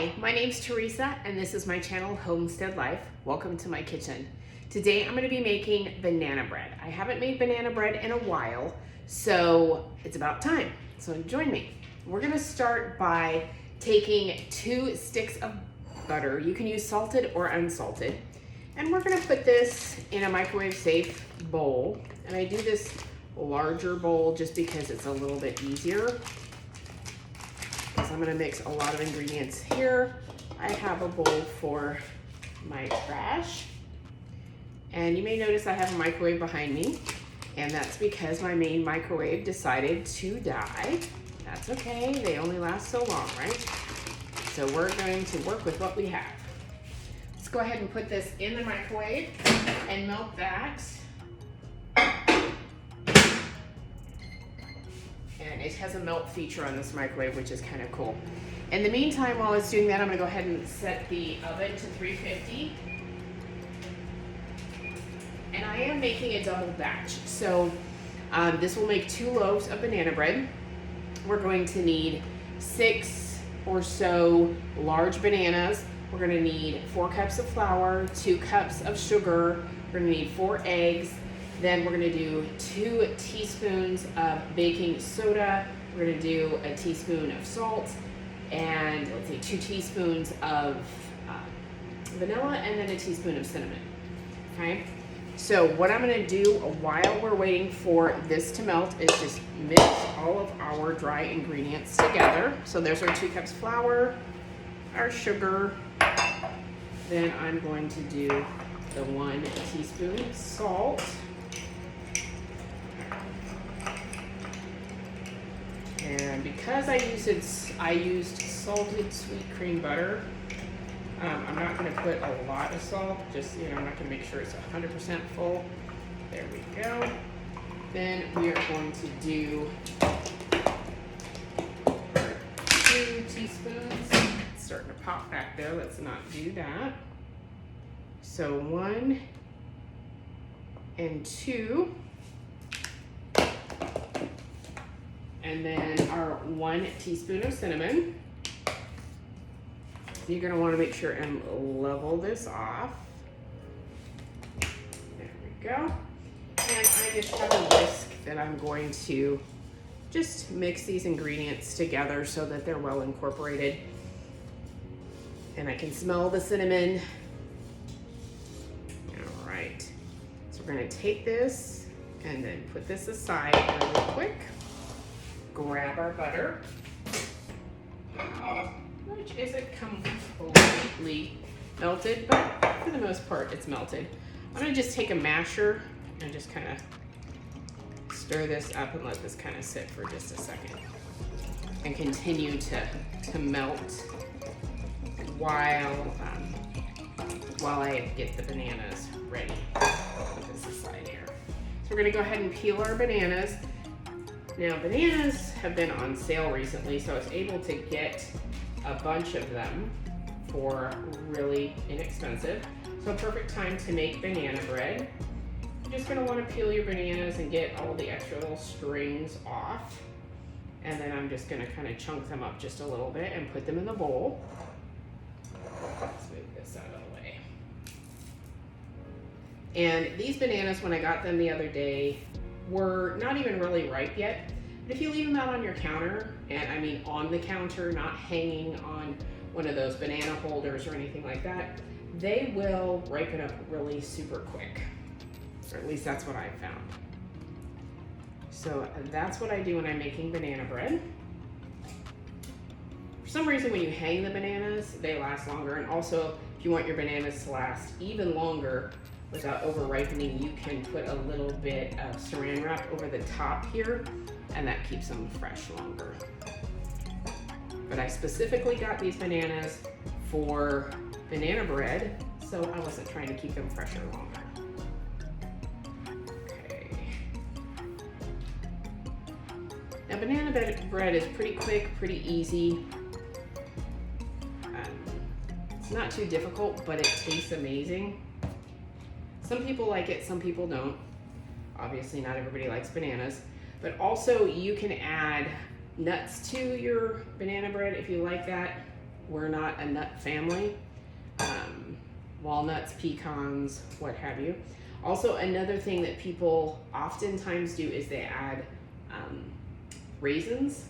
Hi, my name's Teresa and this is my channel Homestead Life. Welcome to my kitchen. Today I'm going to be making banana bread. I haven't made banana bread in a while, so it's about time. So join me. We're going to start by taking 2 sticks of butter. You can use salted or unsalted. And we're going to put this in a microwave safe bowl. And I do this larger bowl just because it's a little bit easier. I'm going to mix a lot of ingredients here. I have a bowl for my trash. And you may notice I have a microwave behind me. And that's because my main microwave decided to die. That's okay, they only last so long, right? So we're going to work with what we have. Let's go ahead and put this in the microwave and melt that. And it has a melt feature on this microwave, which is kind of cool. In the meantime, while it's doing that, I'm gonna go ahead and set the oven to 350. And I am making a double batch. So this will make 2 loaves of banana bread. We're going to need 6 or so large bananas. We're gonna need 4 cups of flour, 2 cups of sugar. We're gonna need 4 eggs. Then we're gonna do 2 teaspoons of baking soda. We're gonna do a teaspoon of salt and let's see, 2 teaspoons of vanilla and then a teaspoon of cinnamon, okay? So what I'm gonna do while we're waiting for this to melt is just mix all of our dry ingredients together. So there's our 2 cups flour, our sugar. Then I'm going to do the 1 teaspoon salt. And because I used salted sweet cream butter, I'm not going to put a lot of salt, just, I'm not going to make sure it's 100% full. There we go. Then we are going to do 2 teaspoons. It's starting to pop back there. Let's not do that. So 1 and 2. And then our 1 teaspoon of cinnamon. You're gonna wanna make sure and level this off. There we go. And I just have a whisk that I'm going to just mix these ingredients together so that they're well incorporated. And I can smell the cinnamon. All right, so we're gonna take this and then put this aside really quick. Grab our butter, which isn't completely melted, but for the most part it's melted. I'm gonna just take a masher and just kind of stir this up and let this kind of sit for just a second and continue to melt while I get the bananas ready. Put this aside here. So we're gonna go ahead and peel our bananas. Now, bananas have been on sale recently, so I was able to get a bunch of them for really inexpensive. So a perfect time to make banana bread. You're just gonna wanna peel your bananas and get all the extra little strings off. And then I'm just gonna kind of chunk them up just a little bit and put them in the bowl. Let's move this out of the way. And these bananas, when I got them the other day, were not even really ripe yet. But if you leave them out on your counter, and I mean on the counter, not hanging on one of those banana holders or anything like that, they will ripen up really super quick. Or at least that's what I've found. So that's what I do when I'm making banana bread. For some reason, when you hang the bananas, they last longer. And also, if you want your bananas to last even longer, without over ripening, you can put a little bit of saran wrap over the top here, and that keeps them fresh longer. But I specifically got these bananas for banana bread, so I wasn't trying to keep them fresher longer. Okay. Now banana bread is pretty quick, pretty easy. It's not too difficult, but it tastes amazing. Some people like it, some people don't. Obviously not everybody likes bananas, but also you can add nuts to your banana bread if you like that. we're not a nut family. Walnuts, pecans, what have you. Also, another thing that people oftentimes do is they add raisins.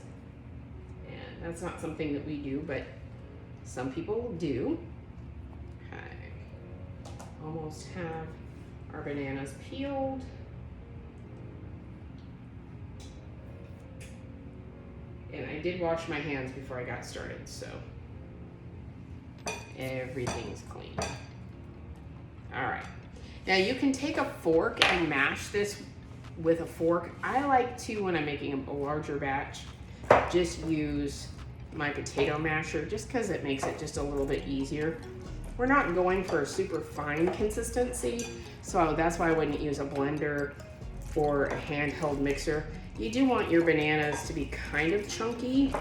And that's not something that we do, but some people do. Okay. Almost have our bananas peeled. And I did wash my hands before I got started, so everything's clean. All right. Now you can take a fork and mash this with a fork. I like to, when I'm making a larger batch, just use my potato masher just because it makes it just a little bit easier. We're not going for a super fine consistency, so that's why I wouldn't use a blender or a handheld mixer. You do want your bananas to be kind of chunky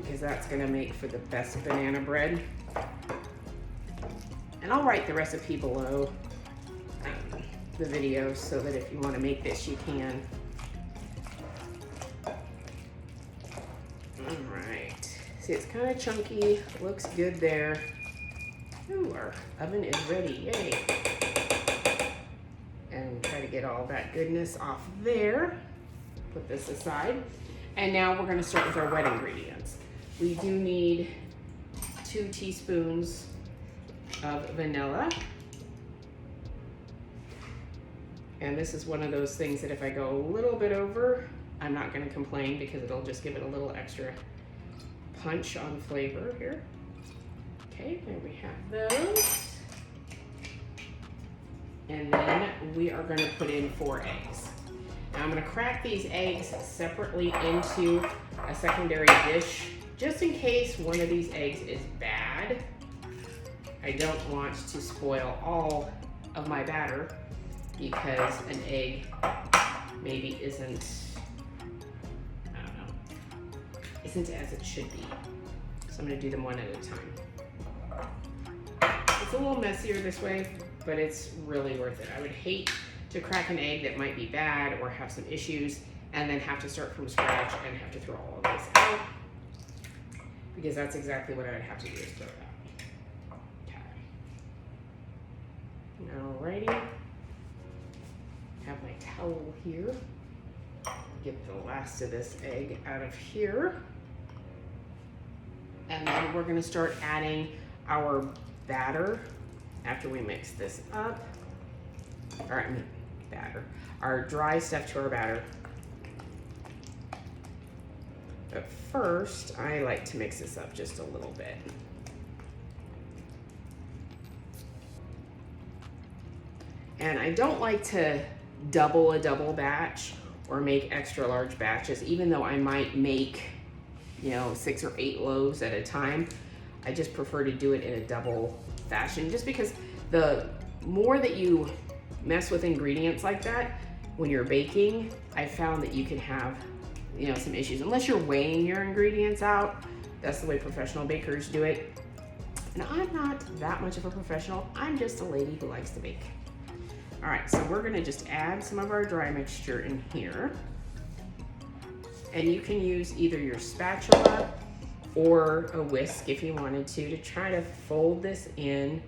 because that's gonna make for the best banana bread. And I'll write the recipe below the video so that if you want to make this, you can. All right. See, it's kind of chunky. Looks good there. Ooh, our oven is ready. Yay. And try to get all that goodness off there. Put this aside. And now we're going to start with our wet ingredients. We do need 2 teaspoons of vanilla. And this is one of those things that if I go a little bit over, I'm not going to complain because it'll just give it a little extra punch on flavor here. Okay, there we have those. And then we are going to put in 4 eggs. Now I'm going to crack these eggs separately into a secondary dish just in case one of these eggs is bad. I don't want to spoil all of my batter because an egg maybe isn't, I don't know, isn't as it should be. So I'm gonna do them one at a time. It's a little messier this way, but it's really worth it. I would hate to crack an egg that might be bad or have some issues and then have to start from scratch and have to throw all of this out, because that's exactly what I would have to do is throw it out. Alrighty, have my towel here. Get the last of this egg out of here. And then we're gonna start adding our batter after we mix this up. Our dry stuff to our batter. But first, I like to mix this up just a little bit. And I don't like to double a double batch or make extra large batches, even though I might make, 6 or 8 loaves at a time. I just prefer to do it in a double fashion, just because the more that you mess with ingredients like that when you're baking, I found that you can have, some issues. Unless you're weighing your ingredients out, that's the way professional bakers do it. And I'm not that much of a professional. I'm just a lady who likes to bake. All right, so we're gonna just add some of our dry mixture in here. And you can use either your spatula or a whisk if you wanted to try to fold this in.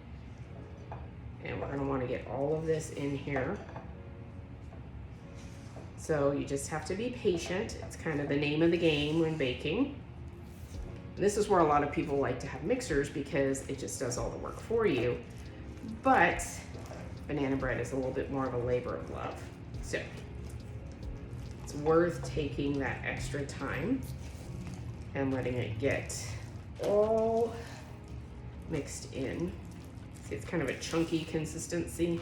And we're gonna wanna get all of this in here. So you just have to be patient. It's kind of the name of the game when baking. This is where a lot of people like to have mixers because it just does all the work for you. But banana bread is a little bit more of a labor of love. So it's worth taking that extra time and letting it get all mixed in. See, it's kind of a chunky consistency.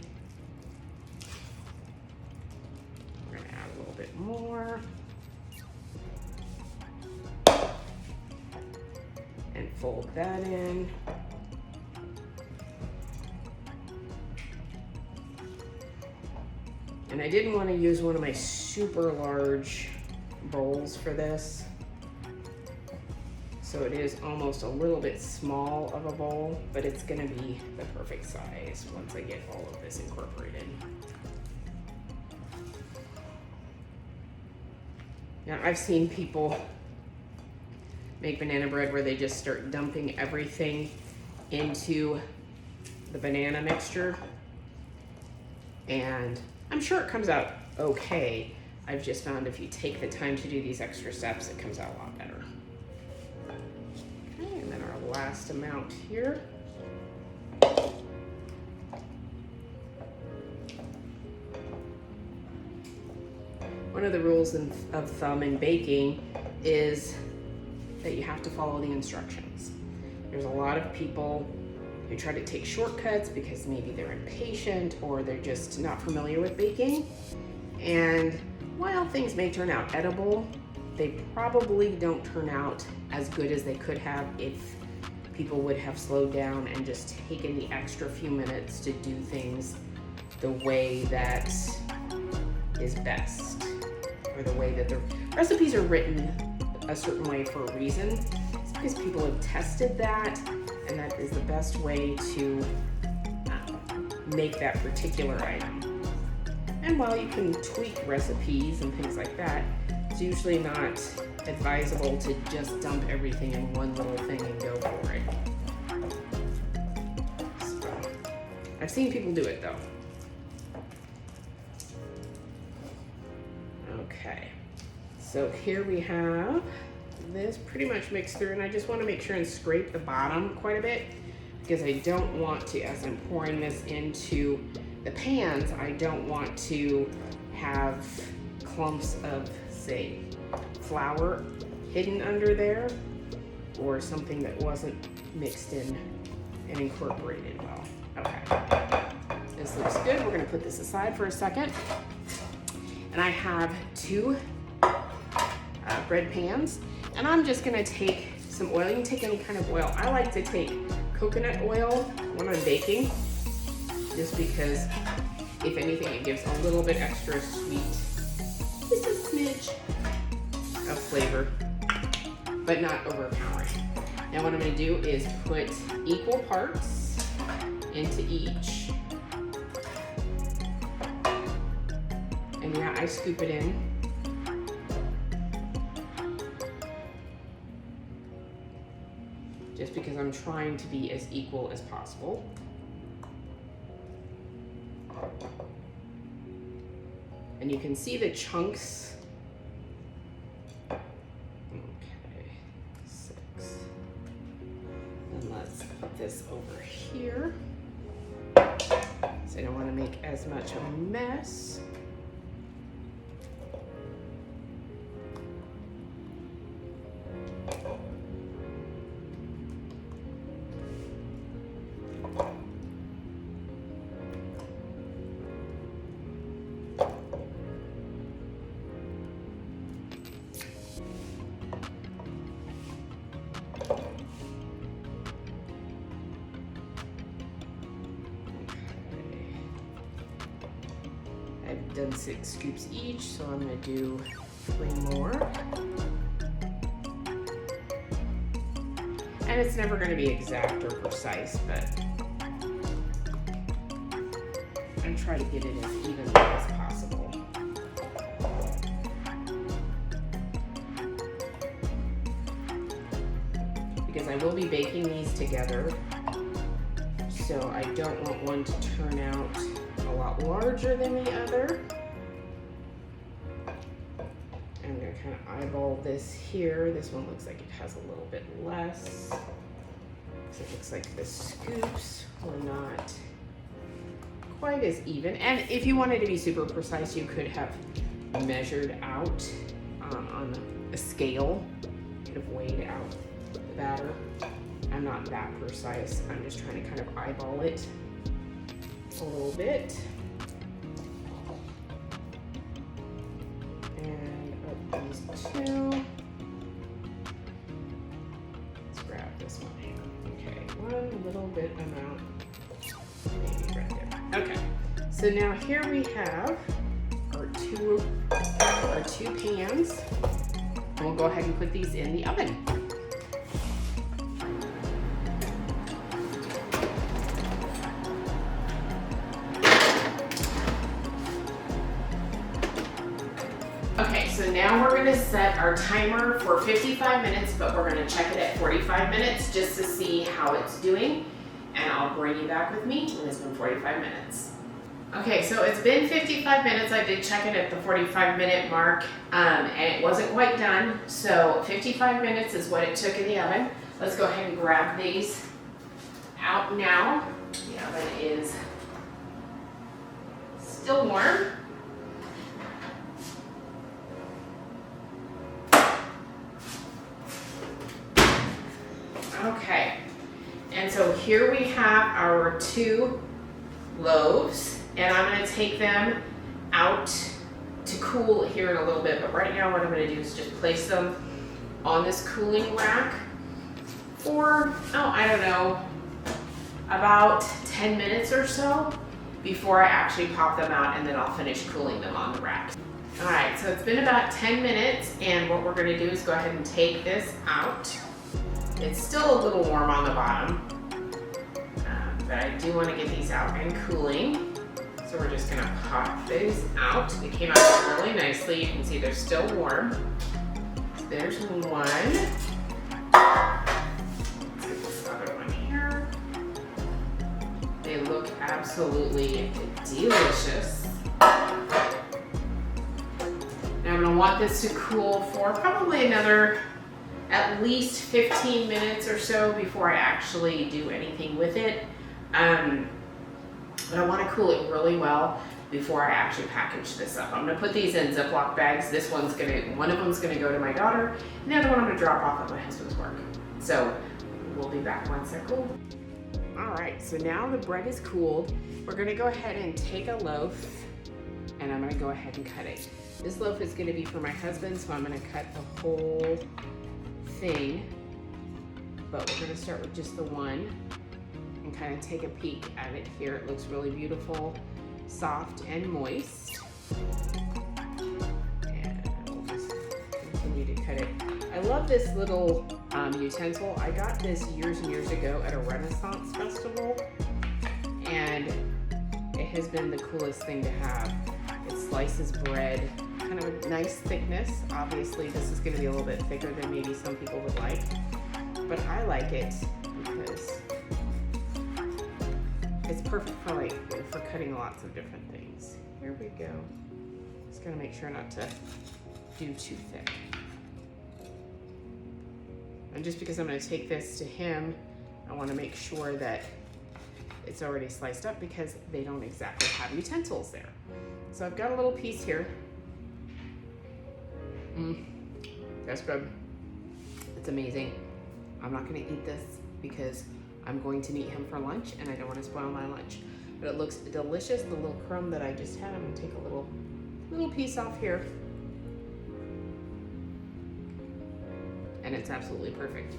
We're gonna add a little bit more. And fold that in. And I didn't want to use one of my super large bowls for this. So it is almost a little bit small of a bowl, but it's gonna be the perfect size once I get all of this incorporated. Now I've seen people make banana bread where they just start dumping everything into the banana mixture. And I'm sure it comes out okay. I've just found if you take the time to do these extra steps, it comes out a lot better. Okay, and then our last amount here. One of the rules of thumb in baking is that you have to follow the instructions. There's a lot of people who try to take shortcuts because maybe they're impatient or they're just not familiar with baking. And while things may turn out edible, they probably don't turn out as good as they could have if people would have slowed down and just taken the extra few minutes to do things the way that is best, or the way that the recipes are written a certain way for a reason. It's because people have tested that, and that is the best way to make that particular item. And while you can tweak recipes and things like that, it's usually not advisable to just dump everything in one little thing and go for it. So, I've seen people do it though. Okay, so here we have this pretty much mixed through, and I just want to make sure and scrape the bottom quite a bit because I don't want to, as I'm pouring this into the pans, I don't want to have clumps of, say, flour hidden under there or something that wasn't mixed in and incorporated well. Okay, this looks good. We're going to put this aside for a second. And I have two bread pans, and I'm just going to take some oil. You can take any kind of oil. I like to take coconut oil when I'm baking, just because, if anything, it gives a little bit extra sweet, just a smidge of flavor, but not overpowering. Now what I'm going to do is put equal parts into each. And yeah, I scoop it in. Just because I'm trying to be as equal as possible. And you can see the chunks. Okay, 6. And let's put this over here. So I don't want to make as much of a mess. I've done 6 scoops each, so I'm going to do 3 more. And it's never going to be exact or precise, but I try to get it as evenly as possible. Because I will be baking these together, so I don't want one to turn out a lot larger than the other. I'm going to kind of eyeball this here. This one looks like it has a little bit less. So it looks like the scoops were not quite as even. And if you wanted to be super precise, you could have measured out on a scale, could have weighed out the batter. I'm not that precise. I'm just trying to kind of eyeball it a little bit. And up these 2. Let's grab this one here. Okay, one little bit amount, maybe right there. Okay, so now here we have our two pans. And we'll go ahead and put these in the oven. Okay, so now we're gonna set our timer for 55 minutes, but we're gonna check it at 45 minutes just to see how it's doing. And I'll bring you back with me when it's been 45 minutes. Okay, so it's been 55 minutes. I did check it at the 45-minute mark, and it wasn't quite done. So 55 minutes is what it took in the oven. Let's go ahead and grab these out now. The oven is still warm. Okay, and so here we have our 2 loaves, and I'm going to take them out to cool here in a little bit, but right now what I'm going to do is just place them on this cooling rack for, I don't know, about 10 minutes or so before I actually pop them out, and then I'll finish cooling them on the rack. All right, so it's been about 10 minutes, and what we're going to do is go ahead and take this out. It's still a little warm on the bottom, but I do want to get these out and cooling. So we're just gonna pop these out. They came out really nicely. You can see they're still warm. There's one. Let's get this other one here. They look absolutely delicious. Now I'm gonna want this to cool for probably another at least 15 minutes or so before I actually do anything with it. But I want to cool it really well before I actually package this up. I'm going to put these in Ziploc bags. One of them's going to go to my daughter, and the other one I'm going to drop off at my husband's work. So we'll be back once they're cooled. All right, so now the bread is cooled. We're going to go ahead and take a loaf, and I'm going to go ahead and cut it. This loaf is going to be for my husband, so I'm going to cut the whole thing, but we're going to start with just the one and kind of take a peek at it here. It looks really beautiful, soft and moist, and we'll just continue to cut it. I love this little utensil. I got this years and years ago at a Renaissance festival, and it has been the coolest thing to have. It slices bread kind of a nice thickness. Obviously this is going to be a little bit thicker than maybe some people would like, but I like it because it's perfect for cutting lots of different things. Here we go. Just gotta make sure not to do too thick. And just because I'm going to take this to him, I want to make sure that it's already sliced up because they don't exactly have utensils there. So I've got a little piece here. That's good. It's amazing. I'm not going to eat this because I'm going to meet him for lunch and I don't want to spoil my lunch. But it looks delicious. The little crumb that I just had, I'm going to take a little piece off here. And it's absolutely perfect.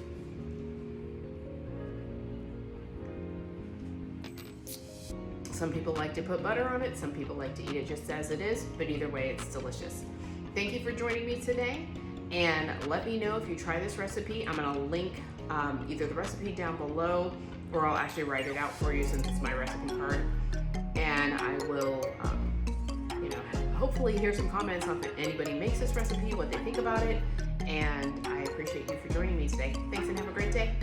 Some people like to put butter on it, some people like to eat it just as it is, but either way, it's delicious. Thank you for joining me today, and let me know if you try this recipe. I'm gonna link either the recipe down below, or I'll actually write it out for you since it's my recipe card. And I will, hopefully hear some comments on if anybody makes this recipe, what they think about it, and I appreciate you for joining me today. Thanks and have a great day.